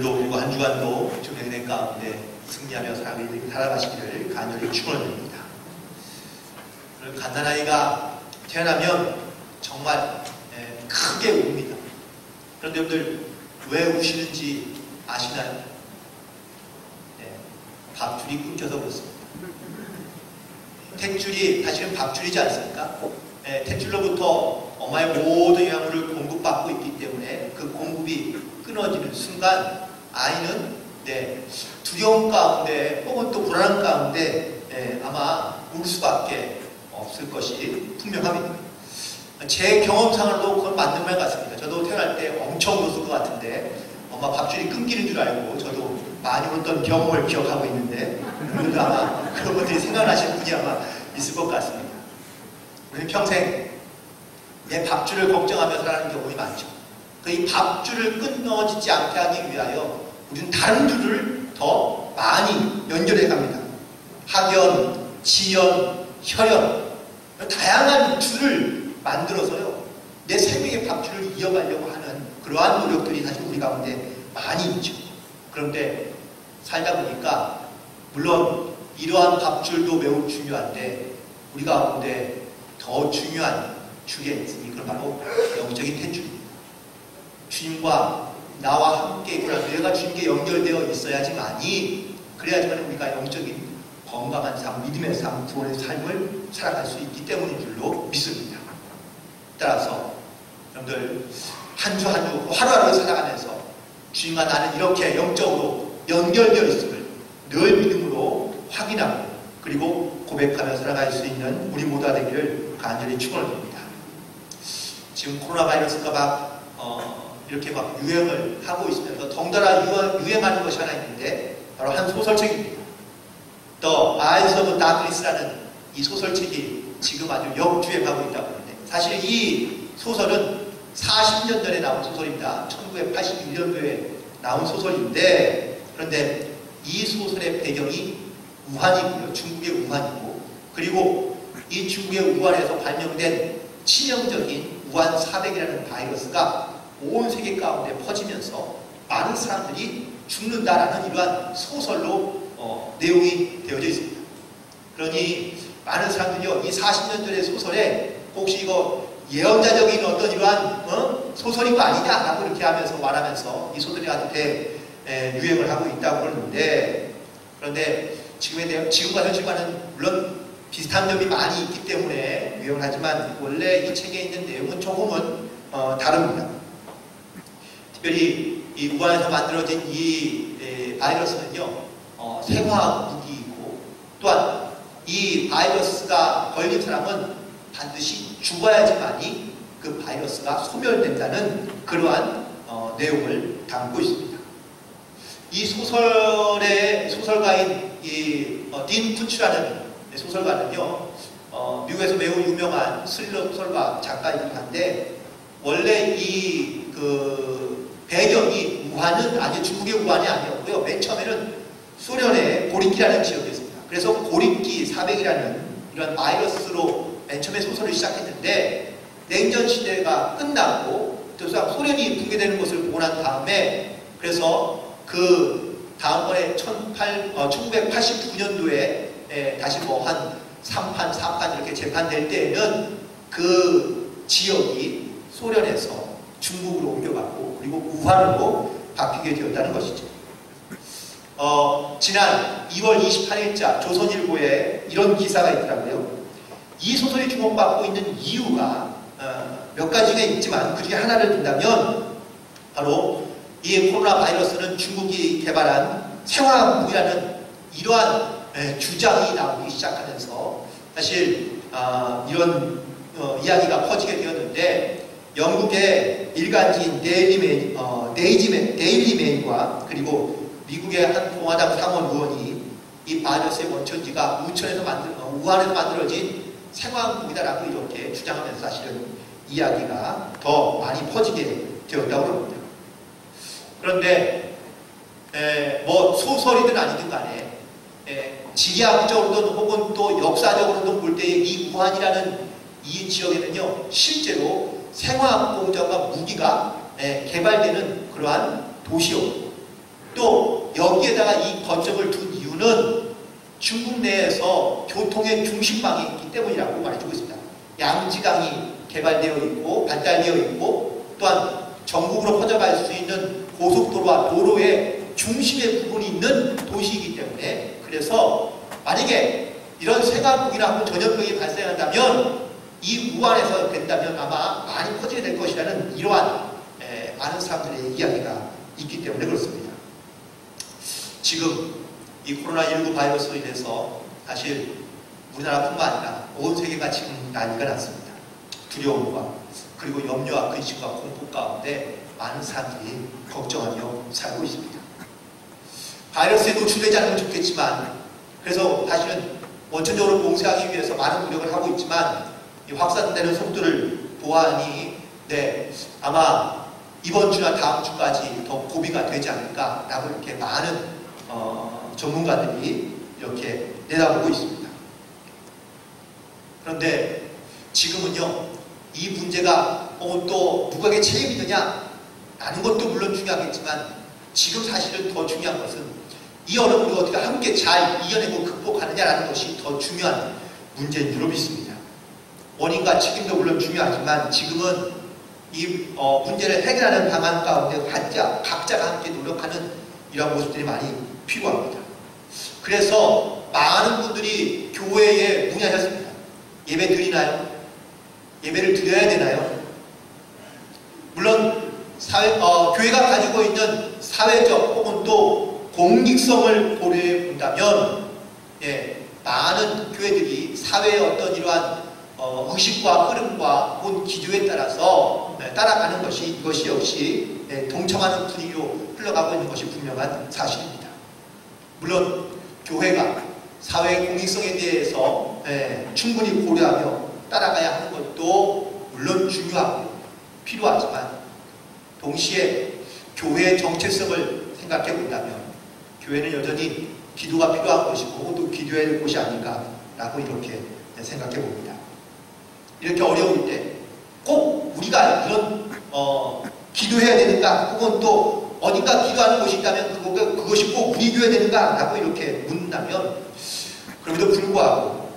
오늘도 그리고 한 주간도 주행된 가운데 승리하며 살아가시기를 간절히 축원드립니다. 갓난아이가 태어나면 정말 크게 웁니다. 그런데 여러분들 왜 우시는지 아시나요? 밥줄이 끊겨서 그렇습니다. 탯줄이 사실은 밥줄이지 않습니까? 탯줄로부터 엄마의 모든 영양분을 공급받고 있기 때문에 그 공급이 끊어지는 순간 아이는 두려움 가운데 혹은 또 불안한 가운데 아마 울 수밖에 없을 것이 분명합니다. 제 경험상으로도 그건 맞는 말 같습니다. 저도 태어날 때 엄청 울었을 것 같은데 엄마 밥줄이 끊기는 줄 알고 저도 많이 울었던 경험을 기억하고 있는데 오늘도 아마 그런 것들이 생각나시는 분이 아마 있을 것 같습니다. 우리는 평생 내 밥줄을 걱정하며 살아가는 경우가 많죠. 이 밥줄을 끊어지지 않게 하기 위하여 우리는 다른 줄을 더 많이 연결해 갑니다. 학연, 지연, 혈연 다양한 줄을 만들어서요 내 생명의 밥줄을 이어가려고 하는 그러한 노력들이 사실 우리 가운데 많이 있죠. 그런데 살다 보니까 물론 이러한 밥줄도 매우 중요한데 우리 가운데 더 중요한 줄이 있으니 그건 바로 영적인 탯줄입니다. 주님과 나와 함께 있구나. 내가 주님께 연결되어 있어야지만이 그래야지만 우리가 영적인 건강한 삶, 믿음의 삶, 구원의 삶을 살아갈 수 있기 때문인 줄로 믿습니다. 따라서 여러분들 한 주 한 주 하루하루 살아가면서 주님과 나는 이렇게 영적으로 연결되어 있음을 늘 믿음으로 확인하고 그리고 고백하며 살아갈 수 있는 우리 모두가 되기를 간절히 축원드립니다. 지금 코로나 바이러스가 막 이렇게 막 유행을 하고 있으면서 덩달아 유행하는 것이 하나 있는데 바로 한 소설책입니다. The Eyes of Darkness라는 이 소설책이 지금 아주 역주행하고 있다고 하는데 사실 이 소설은 40년 전에 나온 소설입니다. 1981년도에 나온 소설인데 그런데 이 소설의 배경이 우한이고요. 중국의 우한이고 그리고 이 중국의 우한에서 발명된 치명적인 우한 400이라는 바이러스가 온 세계 가운데 퍼지면서 많은 사람들이 죽는다라는 이러한 소설로 내용이 되어져 있습니다. 그러니 많은 사람들이요 이 40년 전의 소설에 혹시 이거 예언자적인 어떤 이러한 소설인 거 아니냐라고 이렇게 하면서 말하면서 이 소설이 아주 유행을 하고 있다고 그러는데 그런데 지금과 현실과는 물론 비슷한 점이 많이 있기 때문에 유행을 하지만 원래 이 책에 있는 내용은 조금은 다릅니다. 특별히 이 우한에서 만들어진 이 바이러스는요 생화학 무기이고 또한 이 바이러스가 걸린 사람은 반드시 죽어야지만이 그 바이러스가 소멸된다는 그러한 내용을 담고 있습니다. 이 소설의 소설가인 딘 푼츠라는 소설가는요 미국에서 매우 유명한 스릴러 소설가 작가이긴 한데 원래 이 배경이 우한은 아니 중국의 우한이 아니었고요. 맨 처음에는 소련의 고립기라는 지역이었습니다. 그래서 고립기 400이라는 이런 바이러스로 맨 처음에 소설을 시작했는데 냉전 시대가 끝나고 또 소련이 붕괴되는 것을 보고 난 다음에 그래서 그 다음번에 1989년도에 다시 뭐 한 3판, 4판 이렇게 재판될 때에는 그 지역이 소련에서 중국으로 옮겨갔고 그리고 우한으로 바뀌게 되었다는 것이죠. 지난 2월 28일자 조선일보에 이런 기사가 있더라고요. 이 소설이 주목받고 있는 이유가 몇 가지가 있지만 그 중에 하나를 든다면 바로 이 코로나 바이러스는 중국이 개발한 생화학무기라는 이러한 주장이 나오기 시작하면서 사실 이런 이야기가 퍼지게 되었는데 영국의 일간지인 데일리 메일과 그리고 미국의 한 공화당 상원 의원이 이 바이러스의 원천지가 우한에서 만들어진 생화학무기다라고 이렇게 주장하면서 사실은 이야기가 더 많이 퍼지게 되었다고 합니다. 그런데 뭐 소설이든 아니든 간에 지리학적으로든 혹은 또 역사적으로든 볼 때 이 우한이라는 이 지역에는요 실제로 생화학 공정과 무기가 개발되는 그러한 도시였고 여기에다가 이 거점을 둔 이유는 중국 내에서 교통의 중심망이 있기 때문이라고 말해주고 있습니다. 양지강이 개발되어 있고 발달되어 있고 또한 전국으로 퍼져갈 수 있는 고속도로와 도로의 중심의 부분이 있는 도시이기 때문에, 그래서 만약에 이런 생화국이나 전염병이 발생한다면 이 우한에서 된다면 아마 많이 퍼지게 될 것이라는 이러한 많은 사람들의 이야기가 있기 때문에 그렇습니다. 지금 이 코로나19 바이러스로 인해서 사실 우리나라뿐만 아니라 온 세계가 지금 난리가 났습니다. 두려움과 그리고 염려와 근심과 공포 가운데 많은 사람들이 걱정하며 살고 있습니다. 바이러스에 노출되지 않으면 좋겠지만, 그래서 사실은 원천적으로 봉쇄하기 위해서 많은 노력을 하고 있지만 이 확산되는 속도를 보아하니 아마 이번 주나 다음 주까지 더 고비가 되지 않을까라고 이렇게 많은 전문가들이 이렇게 내다보고 있습니다. 그런데 지금은요, 이 문제가 또 누구에게 책임이 있느냐 라는 것도 물론 중요하겠지만, 지금 사실은 더 중요한 것은 이 어려움을 어떻게 함께 잘 이겨내고 극복하느냐라는 것이 더 중요한 문제인 줄 믿습니다. 원인과 책임도 물론 중요하지만 지금은 이 문제를 해결하는 방안 가운데 각자가 함께 노력하는 이런 모습들이 많이 필요합니다. 그래서 많은 분들이 교회에 문의하셨습니다. 예배 드리나요? 예배를 드려야 되나요? 물론 교회가 가지고 있는 사회적 혹은 또 공익성을 고려해 본다면 많은 교회들이 사회의 어떤 이러한 의식과 흐름과 본 기조에 따라서 따라가는 것이, 이것이 역시 동참하는 분위기로 흘러가고 있는 것이 분명한 사실입니다. 물론 교회가 사회의 공익성에 대해서 충분히 고려하며 따라가야 하는 것도 물론 중요하고 필요하지만, 동시에 교회의 정체성을 생각해 본다면 교회는 여전히 기도가 필요한 것이고 또 기도해야 될 곳이 아닌가라고 이렇게 생각해 봅니다. 이렇게 어려울 때 꼭 우리가 이런 기도해야 되는가, 혹은 또 어딘가 기도하는 곳이 있다면 그것이 꼭 우리 교회 되는가 라고 이렇게 묻는다면, 그럼에도 불구하고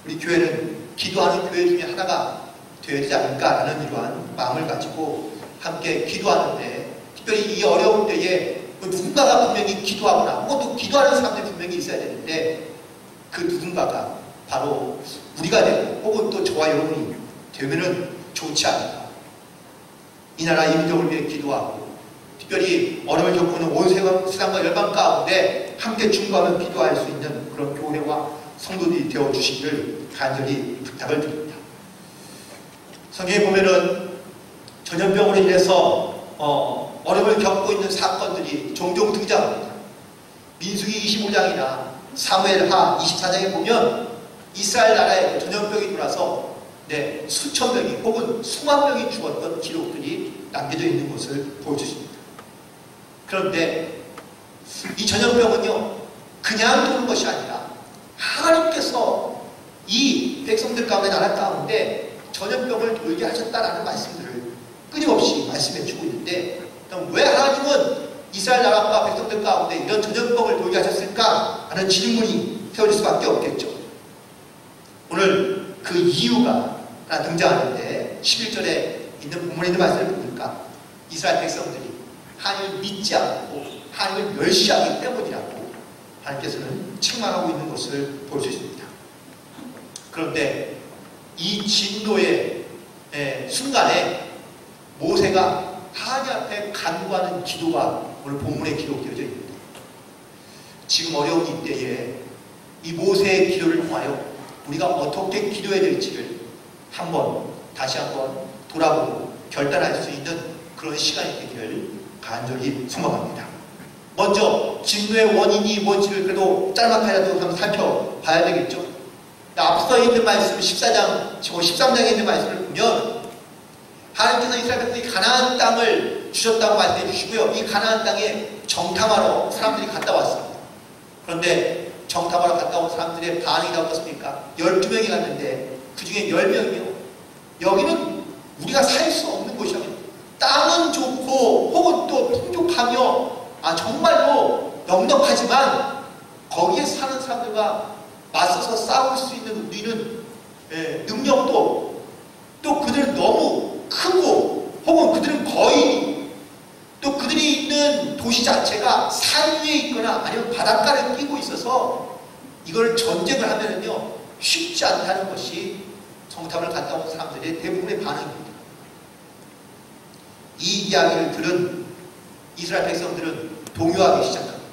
우리 교회는 기도하는 교회 중에 하나가 되어야 되지 않을까라는 이러한 마음을 가지고 함께 기도하는데, 특별히 이 어려운 때에 누군가가 분명히 기도하거나 혹은 또 기도하는 사람들이 분명히 있어야 되는데, 그 누군가가 바로 우리가 되고 혹은 또 저와 여러분이 되면은 좋지 않을까. 이 나라 이 민족을 위해 기도하고 특별히 어려움을 겪고 있는 온 세상과 열방 가운데 함께 중보하며 기도할 수 있는 그런 교회와 성도들이 되어주시기를 간절히 부탁을 드립니다. 성경에 보면은 전염병으로 인해서 어려움을 겪고 있는 사건들이 종종 등장합니다. 민수기 25장이나 사무엘하 24장에 보면 이스라엘 나라에 전염병이 돌아서 수천 명이 혹은 수만 명이 죽었던 기록들이 남겨져 있는 것을 보여주십니다. 그런데 이 전염병은요, 그냥 도는 것이 아니라 하나님께서 이 백성들 가운데, 나라 가운데 전염병을 돌게 하셨다라는 말씀들을 끊임없이 말씀해 주고 있는데, 그럼 왜 하나님은 이스라엘 나라와 백성들 가운데 이런 전염병을 돌게 하셨을까 하는 질문이 세워질 수밖에 없겠죠. 오늘 그 이유가 등장하는데 11절에 있는 본문에 있는 말씀을 보니까 이스라엘 백성들이 하나님을 믿지 않고 하나님을 멸시하기 때문이라고 하나님께서는 책망하고 있는 것을 볼 수 있습니다. 그런데 이 진노의 순간에 모세가 하나님 앞에 간구하는 기도가 오늘 본문에 기록되어져 있습니다. 지금 어려운 이때에 이 모세의 기도를 통하여 우리가 어떻게 기도해야 될지를 다시 한번 돌아보고 결단할 수 있는 그런 시간이 되기를 간절히 소망합니다. 먼저 진노의 원인이 뭔지를 그래도 짤막하게라도 한번 살펴봐야 되겠죠. 앞서 있는 말씀 14장, 13장에 있는 말씀을 보면 하나님께서 이스라엘 백성이 가나안 땅을 주셨다고 말씀해 주시고요. 이 가나안 땅에 정탐하러 사람들이 갔다 왔습니다. 그런데 정탐하러 갔다 온 사람들의 반응이 어떻습니까? 12명이 갔는데 그 중에 10명이요. 여기는 우리가 살 수 없는 곳이야. 땅은 좋고 혹은 또 풍족하며 정말로 넉넉하지만 거기에 사는 사람들과 맞서서 싸울 수 있는 우리는 능력도 또 그들은 너무 크고 혹은 그들은 거의 또 그들이 있는 도시 자체가 산 위에 있거나 아니면 바닷가를 끼고 있어서 이걸 전쟁을 하면은요 쉽지 않다는 것이 정탐을 갔다 온 사람들의 대부분의 반응입니다. 이 이야기를 들은 이스라엘 백성들은 동요하기 시작합니다.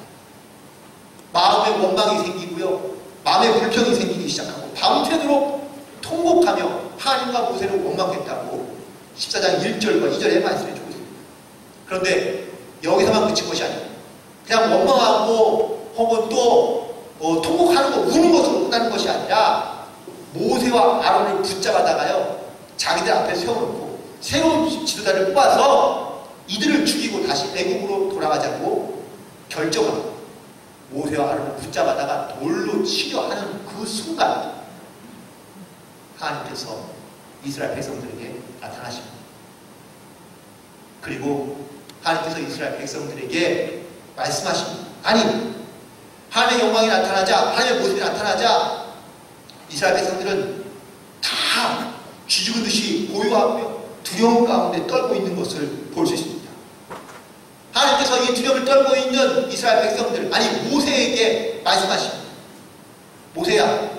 마음에 원망이 생기고요, 마음에 불평이 생기기 시작하고 밤새도록 통곡하며 하나님과 모세를 원망했다고 14장 1절과 2절에 말씀해 주고 있습니다. 그런데 여기서만 그친 것이 아니에요. 그냥 원망하고 혹은 또 통곡하는 거, 우는 것으로 끝나는 것이 아니라 모세와 아론을 붙잡아다가요 자기들 앞에 세워놓고 새로운 지도자를 뽑아서 이들을 죽이고 다시 애국으로 돌아가자고 결정합니다. 모세와 아론을 붙잡아다가 돌로 치려 하는 그 순간 하나님께서 이스라엘 백성들에게 나타나십니다. 그리고 하나님께서 이스라엘 백성들에게 말씀하십니다. 아니, 하나님의 영광이 나타나자, 하나님의 모습이 나타나자 이스라엘 백성들은 다 쥐죽은 듯이 고요하며 두려움 가운데 떨고 있는 것을 볼 수 있습니다. 하나님께서 이 두려움을 떨고 있는 이스라엘 백성들, 아니 모세에게 말씀하십니다. 모세야,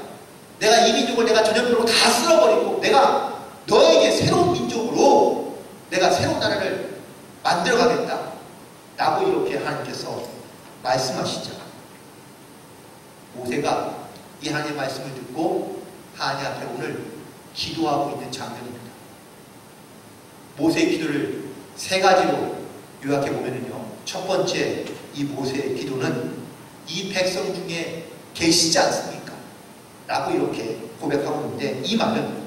내가 이 민족을 내가 전염병으로 다 쓸어버리고 내가 너에게 새로운 민족으로 내가 새로운 나라를 만들어가겠다 라고 이렇게 하나님께서 말씀하시자 모세가 이 하나님의 말씀을 듣고 하나님 앞에 오늘 기도하고 있는 장면입니다. 모세의 기도를 세 가지로 요약해 보면요, 첫 번째 이 모세의 기도는 이 백성 중에 계시지 않습니까? 라고 이렇게 고백하고 있는데, 이 말은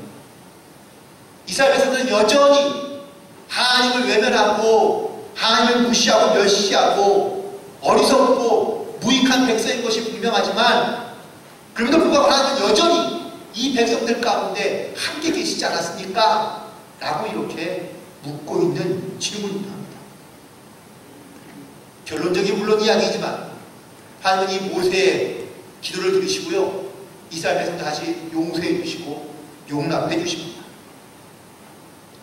이스라엘 백성들은 여전히 하나님을 외면하고 하나님을 무시하고 멸시하고 어리석고 무익한 백성인 것이 분명하지만 그럼에도 불구하고 하나님은 여전히 이 백성들 가운데 함께 계시지 않았습니까? 라고 이렇게 묻고 있는 질문입니다. 결론적인 물론 이야기이지만 하나님은 이 모세의 기도를 들으시고요, 이스라엘 백성들 다시 용서해 주시고 용납해 주십니다.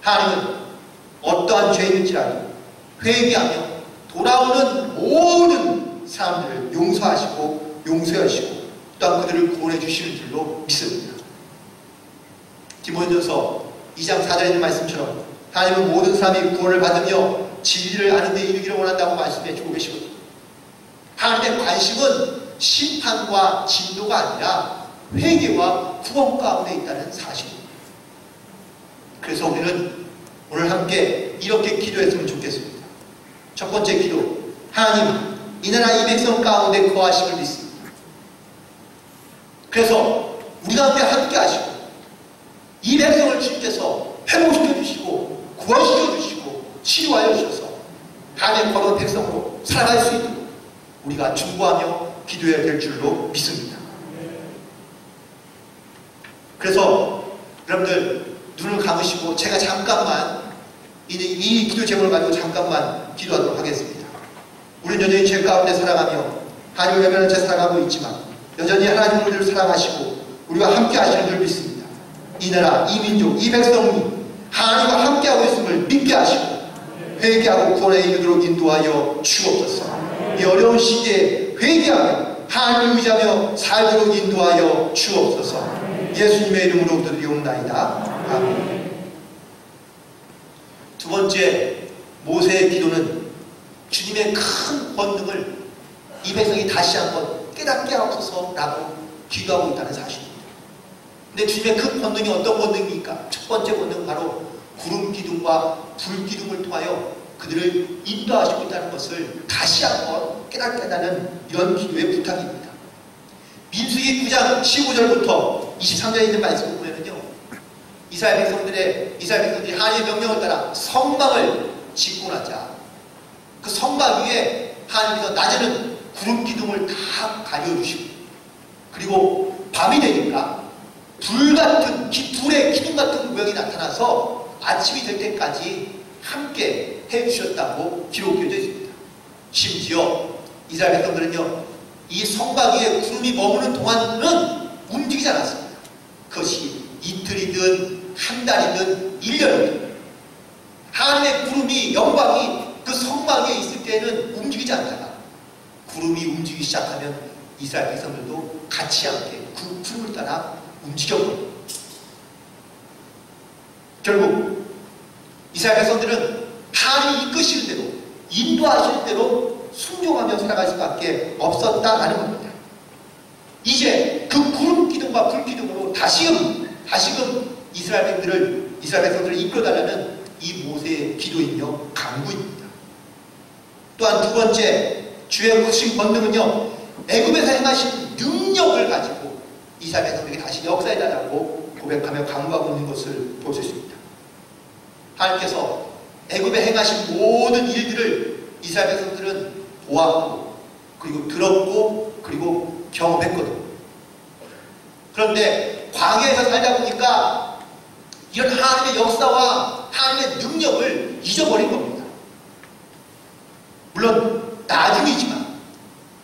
하나님은 어떠한 죄인일지라도 회개하며 돌아오는 모든 사람들을 용서하시고 용서하시고 또한 그들을 구원해 주시는 줄로 믿습니다. 디모데전서 2장 4절에 있는 말씀처럼 하나님은 모든 사람이 구원을 받으며 진리를 아는 데 이르기를 원한다고 말씀해 주고 계시거든요. 하나님의 관심은 심판과 진노가 아니라 회개와 구원 가운데 있다는 사실입니다. 그래서 우리는 오늘 함께 이렇게 기도했으면 좋겠습니다. 첫 번째 기도, 하나님, 이 나라 이 백성 가운데 거하심을 믿습니다. 그래서 우리 가운데 함께 하시고 이 백성을 주님께서 회복시켜 주시고 구원시켜 주시고 치유하여 주셔서 하나님의 거룩한 백성으로 살아갈 수 있도록 우리가 중보하며 기도해야 될 줄로 믿습니다. 그래서 여러분들 눈을 감으시고 제가 잠깐만 이 기도 제목을 가지고 잠깐만 기도하도록 하겠습니다. 우리는 여전히 죄 가운데 살아가며 하나님을 외면한 채 살아가고 있지만 여전히 하나님을 우리를 사랑하시고 우리와 함께 하시는 줄 믿습니다. 이 나라, 이 민족, 이 백성이 하나님과 함께하고 있음을 믿게 하시고 회개하고 구원에 이르도록 인도하여 주옵소서. 이 어려운 시기에 회개하며 하나님을 의지하며 살도록 인도하여 주옵소서. 예수님의 이름으로 드리옵나이다. 아멘. 두 번째 모세의 기도는 주님의 큰 권능을 이 백성이 다시 한번 깨닫게 하옵소서 라고 기도하고 있다는 사실입니다. 근데 주님의 큰 권능이 어떤 권능입니까? 첫 번째 권능은 바로 구름 기둥과 불 기둥을 통하여 그들을 인도하시고 있다는 것을 다시 한번 깨닫게 하는 이런 기도의 부탁입니다. 민수기 9장 15절부터 23절에 있는 말씀을 보면요, 이스라엘 백성들이 하나님의 명령을 따라 성막을 짓고 나자 그 성막 위에 하나님께서 낮에는 구름 기둥을 다 가려주시고 그리고 밤이 되니까 불의 기둥 같은 모양이 나타나서 아침이 될 때까지 함께 해주셨다고 기록되어 있습니다. 심지어 이스라엘 백성들은요, 이 성막 위에 구름이 머무는 동안은 움직이지 않았습니다. 그것이 이틀이든 한 달이든 1년이든 하나님의 구름이, 영광이 그 성막 위에 있을 때는 움직이지 않다가 구름이 움직이기 시작하면 이스라엘 백성들도 같이 함께 그 구름을 따라 움직였고, 결국 이스라엘 백성들은 하나님이 이끄시는 대로, 인도하시는 대로 순종하며 살아갈 수밖에 없었다라는 겁니다. 이제 그 구름 기둥과 불 기둥으로 다시금 이스라엘 백성들을 이끌어달라는 이 모세의 기도이며 간구입니다. 또한 두 번째, 주의 크신 권능은요, 애굽에서 행하신 능력을 가지고 이스라엘 백성들에게 다시 역사해달라고 고백하며 간구하고 있는 것을 볼 수 있습니다. 하나님께서 애굽에 행하신 모든 일들을 이스라엘 백성들은 보았고, 그리고 들었고, 그리고 경험했거든요. 그런데 광야에서 살다 보니까 이런 하나님의 역사와 하나님의 능력을 잊어버린 겁니다. 물론 나중이지만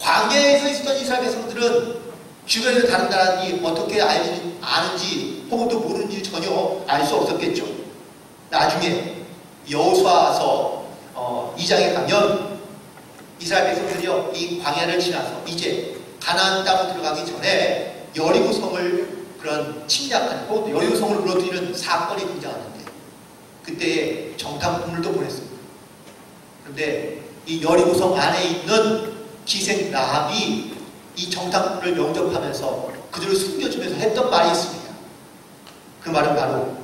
광야에서 있었던 이스라엘 백성들은 주변에서 다른 나라들이 어떻게 아는지 혹은 또 모르는지 전혀 알 수 없었겠죠. 나중에 여호수아서 2장에 가면 이스라엘 백성들이요, 이 광야를 지나서 이제 가나안 땅으로 들어가기 전에 여리고성을 그런 침략하는, 혹은 여리고성을 무너뜨리는 사건이 등장하는데 그때에 정탐꾼을 보냈습니다. 그런데 이 여리고성 안에 있는 기생 라합이 이 정탐꾼을 영접하면서 그들을 숨겨주면서 했던 말이 있습니다. 그 말은 바로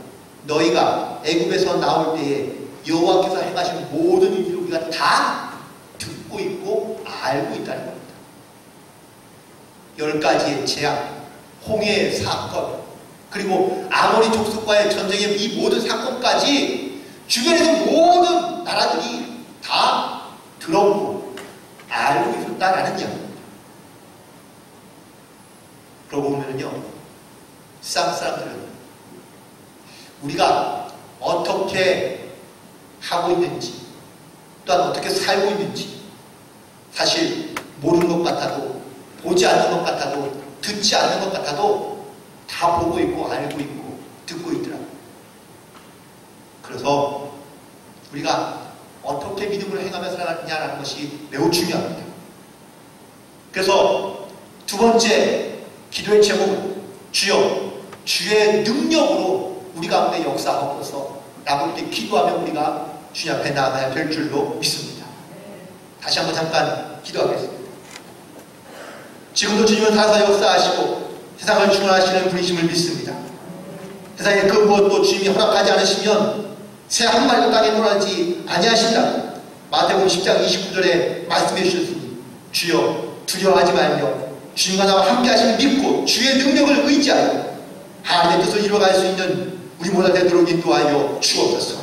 너희가 애굽에서 나올 때에 여호와께서 행하신 모든 일을 우리가 다 듣고 있고 알고 있다는 겁니다. 10가지의 재앙, 홍해의 사건, 그리고 아모리 족속과의 전쟁의 이 모든 사건까지 주변의 모든 나라들이 다 들었고 알고 있었다라는 이야기입니다. 그러고 보면요, 세상 사람들은 우리가 어떻게 하고 있는지, 또한 어떻게 살고 있는지 사실 모르는 것 같아도, 보지 않는 것 같아도, 듣지 않는 것 같아도 다 보고 있고 알고 있고 듣고 있더라고요. 그래서 우리가 어떻게 믿음을 행하며 살아가느냐라는 것이 매우 중요합니다. 그래서 두 번째 기도의 제목은 주여 주의 능력으로 우리 가운데 역사하옵소서 라고 이렇게 기도하며 우리가 주님 앞에 나아가야 될 줄로 믿습니다. 다시 한번 잠깐 기도하겠습니다. 지금도 주님은 살아서 역사하시고 세상을 주관하시는 분이심을 믿습니다. 세상에 그 무엇도 주님이 허락하지 않으시면 새 한 마리도 땅에 돌아가지 아니하신다고 마태복음 10장 29절에 말씀해 주셨으니 주여 두려워하지 말며 주님과 나와 함께 하심을 믿고 주의 능력을 의지하여 하나님의 뜻을 이루어갈 수 있는 우리 모두 되도록 인도하여 주옵소서.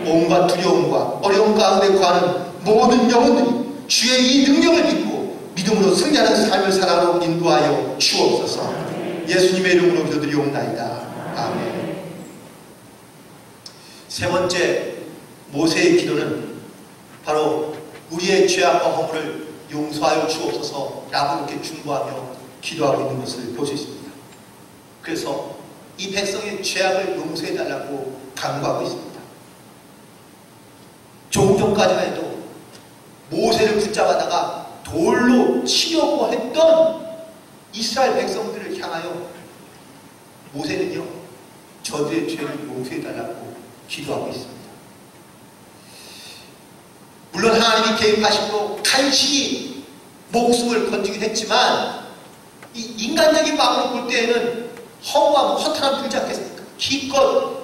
온갖 두려움과 어려움 가운데 구하는 모든 영혼들이 주의 이 능력을 믿고 믿음으로 승리하는 삶을 살아가도록 인도하여 주옵소서. 예수님의 이름으로 기도드리옵나이다. 아멘. 세 번째 모세의 기도는 바로 우리의 죄악과 허물을 용서하여 주옵소서 라고 이렇게 중보하며 기도하고 있는 것을 볼 수 있습니다. 그래서 이 백성의 죄악을 용서해달라고 간구하고 있습니다. 조금 전까지만 해도 모세를 붙잡아다가 돌로 치려고 했던 이스라엘 백성들을 향하여 모세는요, 저들의 죄를 용서해달라고 기도하고 있습니다. 물론 하나님이 개입하심으로 간신히 목숨을 건지긴 했지만 이 인간적인 마음으로 볼 때에는 허무하고 허탈함 들지 않겠습니까? 기껏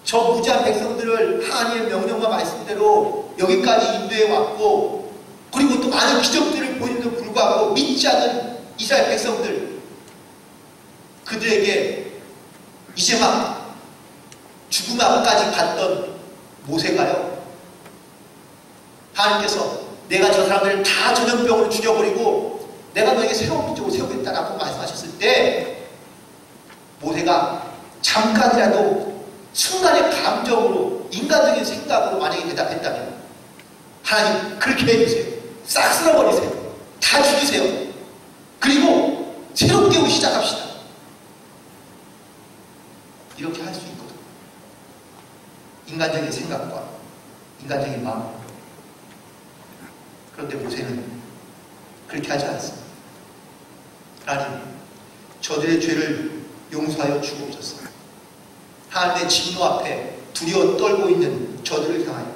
저 무지한 백성들을 하나님의 명령과 말씀대로 여기까지 인도해 왔고, 그리고 또 많은 기적들을 보이는데도 불구하고 믿지 않는 이스라엘 백성들, 그들에게 이제 막 죽음 앞까지 갔던 모세가요, 하나님께서 내가 저 사람들을 다 전염병으로 죽여버리고 내가 너에게 새로운 민족을 세우겠다라고 말씀하셨을 때 모세가 잠깐이라도 순간의 감정으로, 인간적인 생각으로 만약에 대답했다면 하나님 그렇게 해주세요, 싹 쓸어버리세요, 다 죽이세요. 그리고 새롭게 시작합시다. 이렇게 할 수 있거든. 인간적인 생각과 인간적인 마음. 그런데 모세는 그렇게 하지 않습니다. 하나님, 저들의 죄를 용서하여 주옵소서. 하나님의 진노 앞에 두려워 떨고 있는 저들을 향하여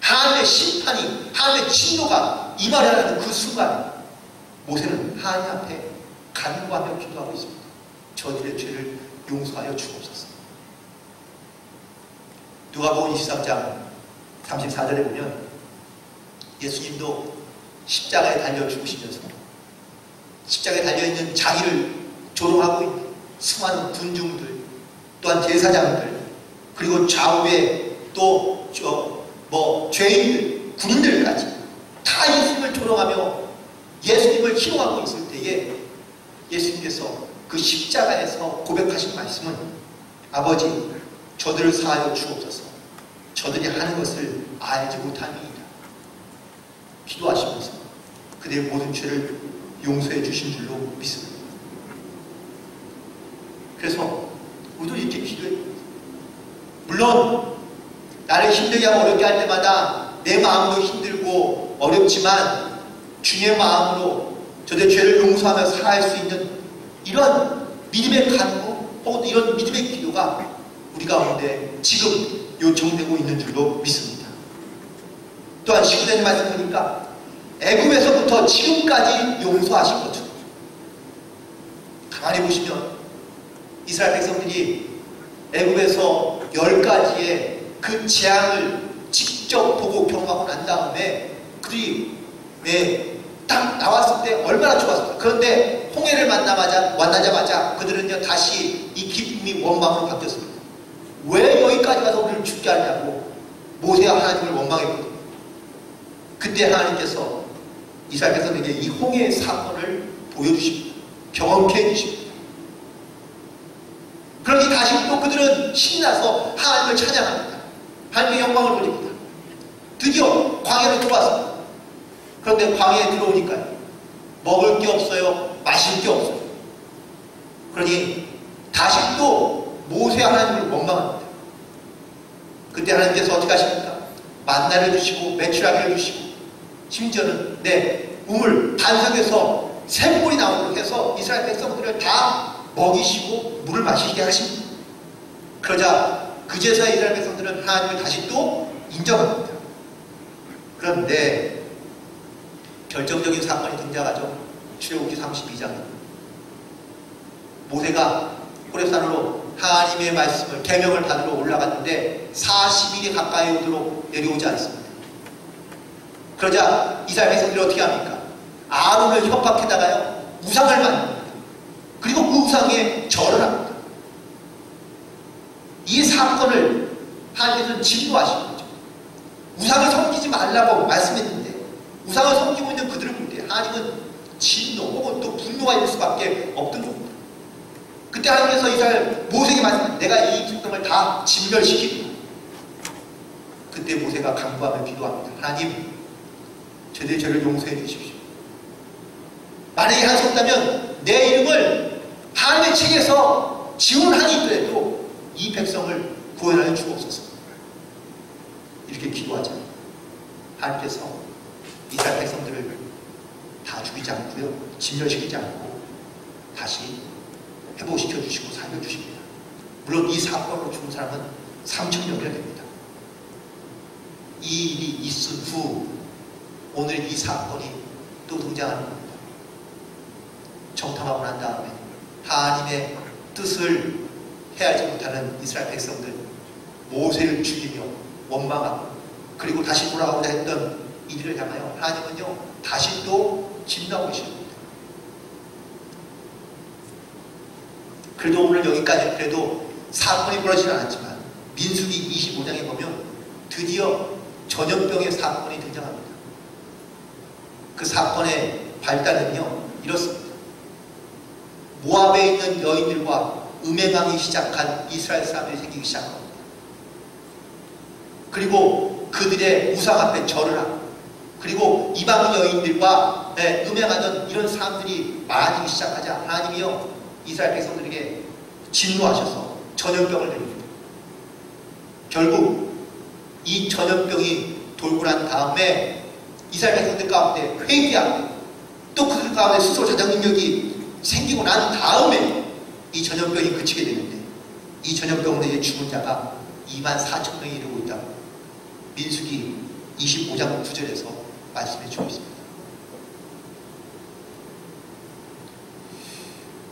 하나님의 심판이, 하나님의 진노가 임하려는 그 순간 모세는 하나님 앞에 간구하며 기도하고 있습니다. 저들의 죄를 용서하여 주옵소서. 누가복음 23장 34절에 보면 예수님도 십자가에 달려 죽으시면서 십자가에 달려있는 자기를 조롱하고 있는 수많은 군중들, 또한 제사장들, 그리고 좌우에 또 죄인들, 군인들까지 다 예수님을 조롱하며 예수님을 희롱하고 있을 때에 예수님께서 그 십자가에서 고백하신 말씀은 아버지, 저들을 사하여 주옵소서. 저들이 하는 것을 알지 못함이니이다. 기도하시면서 그들의 모든 죄를 용서해 주신 줄로 믿습니다. 그래서 우리도 이렇게 기도해요. 물론 나를 힘들게 하고 어렵게 할 때마다 내 마음도 힘들고 어렵지만 주님의 마음으로 저들의 죄를 용서하며 살아갈 수 있는 이런 믿음의 간구 혹은 이런 믿음의 기도가 우리 가운데 지금 요청되고 있는 줄로 믿습니다. 또한 19절 말씀 보니까 애굽에서부터 지금까지 용서하신 것처럼 가만히 보시면 이스라엘 백성들이 애굽에서 10가지의 그 재앙을 직접 보고 경험하고 난 다음에 그들이 딱 나왔을 때 얼마나 좋았을까. 그런데 홍해를 만나자마자 그들은요 다시 이 기쁨이 원망으로 바뀌었습니다. 왜 여기까지 가서 우리를 죽게 하냐고 모세와 하나님을 원망했거든요. 그때 하나님께서 이스라엘 백성에게 이 홍해의 사건을 보여주십니다. 경험케 해주십니다. 그러니 다시 또 그들은 신나서 하나님을 찬양합니다. 하나님의 영광을 돌립니다. 드디어 광야로 들어왔습니다. 그런데 광야에 들어오니까 먹을 게 없어요. 마실 게 없어요. 그러니 다시 또 모세와 하나님을 원망합니다. 그때 하나님께서 어떻게 하십니까? 만나를 주시고 메추라기를 주시고 심지어는 우물 단석에서 샘물이 나오도록 해서 이스라엘 백성들을 다 먹이시고 물을 마시게 하십니다. 그러자 그제서야 이스라엘 백성들은 하나님을 다시 또 인정합니다. 그런데 결정적인 사건이 등장하죠. 출애굽기 32장에 모세가 호렙산으로 하나님의 말씀을 계명을 받으러 올라갔는데 40일이 가까이 오도록 내려오지 않습니다. 그러자 이스라엘 백성들이 어떻게 합니까? 아론을 협박해다가요 우상을 만듭니다. 그리고 그 우상에 절을 합니다. 이 사건을 하나님께서는 진노하신 거죠. 우상을 섬기지 말라고 말씀했는데 우상을 섬기고 있는 그들을 볼 때 하나님은 진노 혹은 또 분노가 있을 수밖에 없던 겁니다. 그때 하나님께서 이스라엘 모세에게 말씀하셨는데 내가 이 백성을 다 진멸시키리라. 그때 모세가 간구하며 기도합니다. 하나님, 저들의 죄를 용서해 주십시오. 만약에 할 수 없다면 내 이름을 하나님의 책에서 지운 한이 있더라도 이 백성을 구원하여 주옵소서. 이렇게 기도하자 하나님께서 이스라엘 백성들을 다 죽이지 않고요 진멸시키지 않고 다시 회복시켜 주시고 살려주십니다. 물론 이 사건으로 죽은 사람은 3,000명이나 됩니다. 이 일이 있은 후 오늘 이 사건이 또 등장하는 겁니다. 정탐하고 난 다음에 하나님의 뜻을 헤아리지 못하는 이스라엘 백성들 모세를 죽이며 원망하고 그리고 다시 돌아가고자 했던 이들을 향하여 하나님은요 다시 또 진노하고 계십니다. 그래도 오늘 여기까지 그래도 사건이 벌어지지 않았지만 민수기 25장에 보면 드디어 전염병의 사건이 등장합니다. 그 사건의 발단은요 이렇습니다. 모압에 있는 여인들과 음행하기 시작한 이스라엘 사람들이 생기기 시작합니다. 그리고 그들의 우상 앞에 절을 하고 그리고 이방 여인들과 음행하던 이런 사람들이 많아지기 시작하자 하나님이요 이스라엘 백성들에게 진노하셔서 전염병을 내립니다. 결국 이 전염병이 돌고 난 다음에 이스라엘 백성들 가운데 회개하고 또 그 가운데 스스로 자정 능력이 생기고 난 다음에 이 전염병이 그치게 되는데 이 전염병으로 이제 죽은 자가 24,000명이 이르고 있다고 민수기 25장 9절에서 말씀해 주고 있습니다.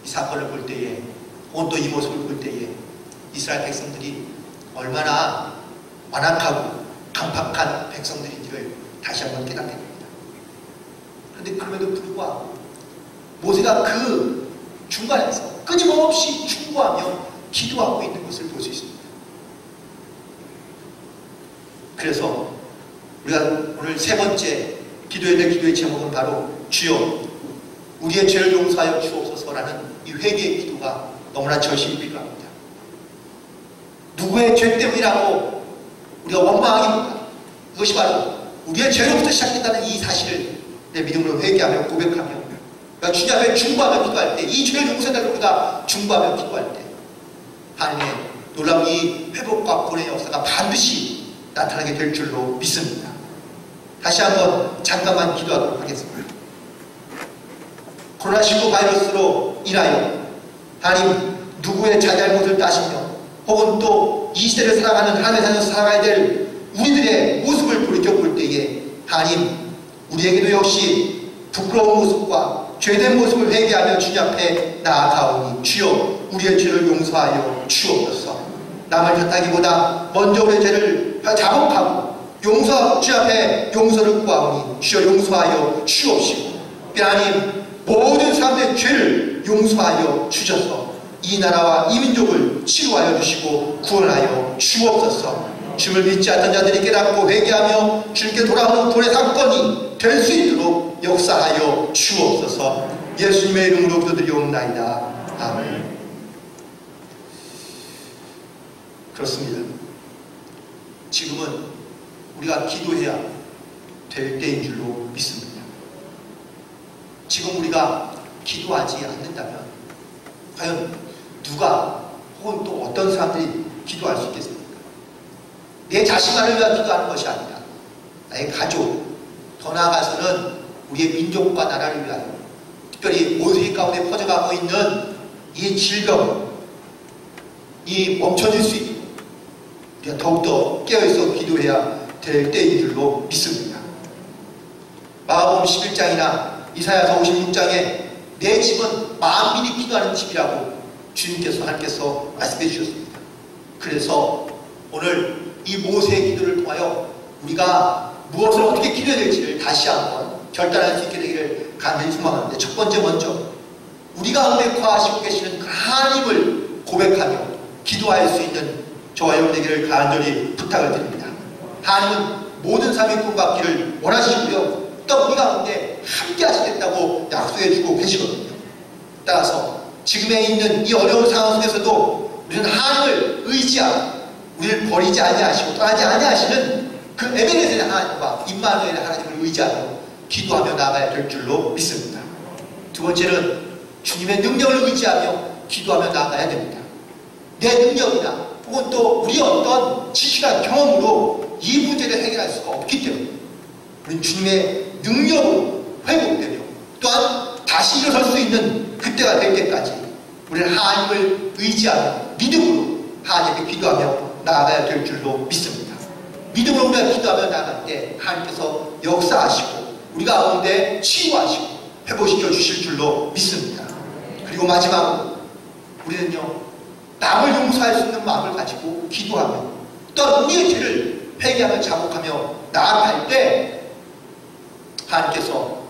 이 사건을 볼 때에 혹은 또 이 모습을 볼 때에 이스라엘 백성들이 얼마나 완악하고 강팍한 백성들인지를 다시 한번 깨닫게 됩니다. 그런데 그럼에도 불구하고 모세가 그 중간에서 끊임없이 충고하며 기도하고 있는 것을 볼 수 있습니다. 그래서 우리가 오늘 세 번째 기도해야 될 기도의 제목은 바로 주여 우리의 죄를 용서하여 주옵소서라는 이 회개의 기도가 너무나 절실히 필요합니다. 누구의 죄 때문이라고 우리가 원망하기보다 그것이 바로 우리의 죄로부터 시작된다는 이 사실을 내 믿음으로 회개하며 고백하며 그러니까 주님 앞에 중보하며 기도할 때 이 죄를 용서해달라고 우리가 중보하며 기도할 때 하나님의 놀라운 이 회복과 구원의 역사가 반드시 나타나게 될 줄로 믿습니다. 다시 한번 잠깐만 기도하도록 하겠습니다. 코로나19 바이러스로 인하여 하나님 누구의 자잘못을 따시며 혹은 또 이 시대를 살아가는 하나님의 자녀로 살아가야 될 우리들의 모습을 돌이켜볼 때에 하나님 우리에게도 역시 부끄러운 모습과 죄된 모습을 회개하며 주님 앞에 나아가오니 주여 우리의 죄를 용서하여 주옵소서. 남을 탓하기보다 먼저 우리의 죄를 자복하고 주님 앞에 용서를 구하오니 주여 용서하여 주옵시고 하나님 모든 사람들의 죄를 용서하여 주셔서 이 나라와 이 민족을 치유하여 주시고 구원하여 주옵소서. 주님을 믿지 않던 자들이 깨닫고 회개하며 주님께 돌아오는 구원의 사건이 될 수 있도록 역사하여 주옵소서. 예수님의 이름으로 기도드리옵나이다. 아멘. 그렇습니다. 지금은 우리가 기도해야 될 때인 줄로 믿습니다. 지금 우리가 기도하지 않는다면 과연 누가 혹은 또 어떤 사람들이 기도할 수 있겠습니까? 내 자신만을 위해 기도하는 것이 아니라 나의 가족, 더 나아가서는 우리의 민족과 나라를 위하여 특별히 온 세계 가운데 퍼져가고 있는 이 질병이 멈춰질 수 있도록 우리가 더욱더 깨어있어 기도해야 될 때인 줄로 믿습니다. 마가복음 11장이나 이사야서 56장에 내 집은 만민이 기도하는 집이라고 하나님께서 말씀해 주셨습니다. 그래서 오늘 이 모세의 기도를 통하여 우리가 무엇을 어떻게 기도해야 될지를 다시 한번 결단할 수 있게 되기를 간절히 소망하는데 첫 번째 먼저 우리 가운데 거하시고 계시는 하나님을 고백하며 기도할 수 있는 저와 여러분 되기를 간절히 부탁을 드립니다. 하나님은 모든 사람이 구원받기를 원하시고요. 또 우리 가운데 함께 하시겠다고 약속해 주고 계시거든요. 따라서 지금에 있는 이 어려운 상황 속에서도 우리는 하나님을 의지하고 우리를 버리지 아니하시고 떠나지 아니하시는 그 에베네셀의 하나님과 임마누엘의 하나님을 의지하며 기도하며 나아가야 될 줄로 믿습니다. 두 번째는 주님의 능력을 의지하며 기도하며 나아가야 됩니다. 내 능력이나 혹은 또 우리 어떤 지식이나 경험으로 이 문제를 해결할 수가 없기 때문에 우리는 주님의 능력으로 회복되며 또한 다시 일어설 수 있는 그때가 될 때까지 우리는 하나님을 의지하며 믿음으로 하나님께 기도하며 나아가야 될 줄로 믿습니다. 믿음으로 우리가 기도하며 나아갈 때 하나님께서 역사하시고 우리 가운데 치유하시고 회복시켜 주실 줄로 믿습니다. 그리고 마지막으로 우리는요 남을 용서할 수 있는 마음을 가지고 기도하며 또한 우리의 죄를 회개하며 자복하며 나아갈 때 하나님께서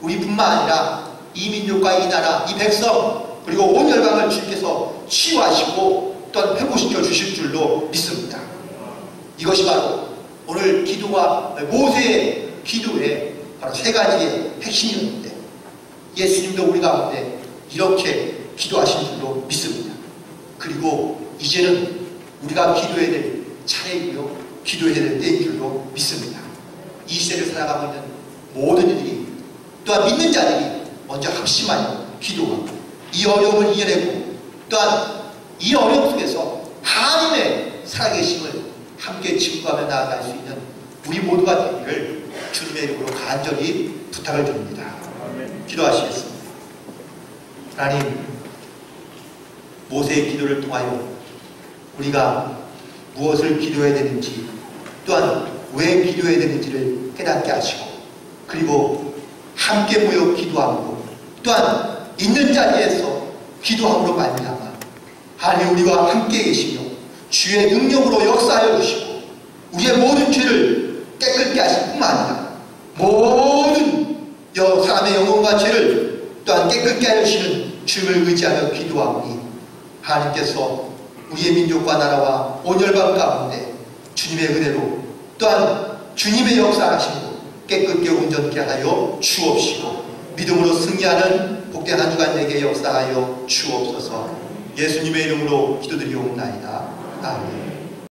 우리뿐만 아니라 이 민족과 이 나라, 이 백성 그리고 온 열방을 주님께서 치유하시고 또한 회복시켜 주실 줄로 믿습니다. 이것이 바로 오늘 기도와 모세의 기도의 바로 세 가지의 핵심이었는데 예수님도 우리 가운데 이렇게 기도하신 줄로 믿습니다. 그리고 이제는 우리가 기도해야 될 차례이고요. 기도해야 될 때인 줄로 믿습니다. 이 시대를 살아가고 있는 모든 이들이 또한 믿는 자들이 먼저 합심하여 기도하고 이 어려움을 이겨내고 또한 이 어려움 속에서 하나님의 살아계심을 함께 증거하며 나아갈 수 있는 우리 모두가 되기를 주님의 이름으로 간절히 부탁을 드립니다. 기도하시겠습니다. 하나님, 모세의 기도를 통하여 우리가 무엇을 기도해야 되는지 또한 왜 기도해야 되는지를 깨닫게 하시고 그리고 함께 모여 기도하고 또한 있는 자리에서 기도함으로 말미암아 하나님 우리와 함께 계시며 주의 능력으로 역사하여 주시고 우리의 모든 죄를 깨끗게 하실 뿐만 아니라 모든 사람의 영혼과 죄를 또한 깨끗게 하여 주시는 주님을 의지하며 기도하오니 하나님께서 우리의 민족과 나라와 온 열방 가운데 주님의 은혜로 또한 주님의 역사하심으로 깨끗게 온전케 하여 주옵시고 믿음으로 승리하는 복된 한 주간 내게 역사하여 주옵소서. 예수님의 이름으로 기도드리옵나이다. 아멘.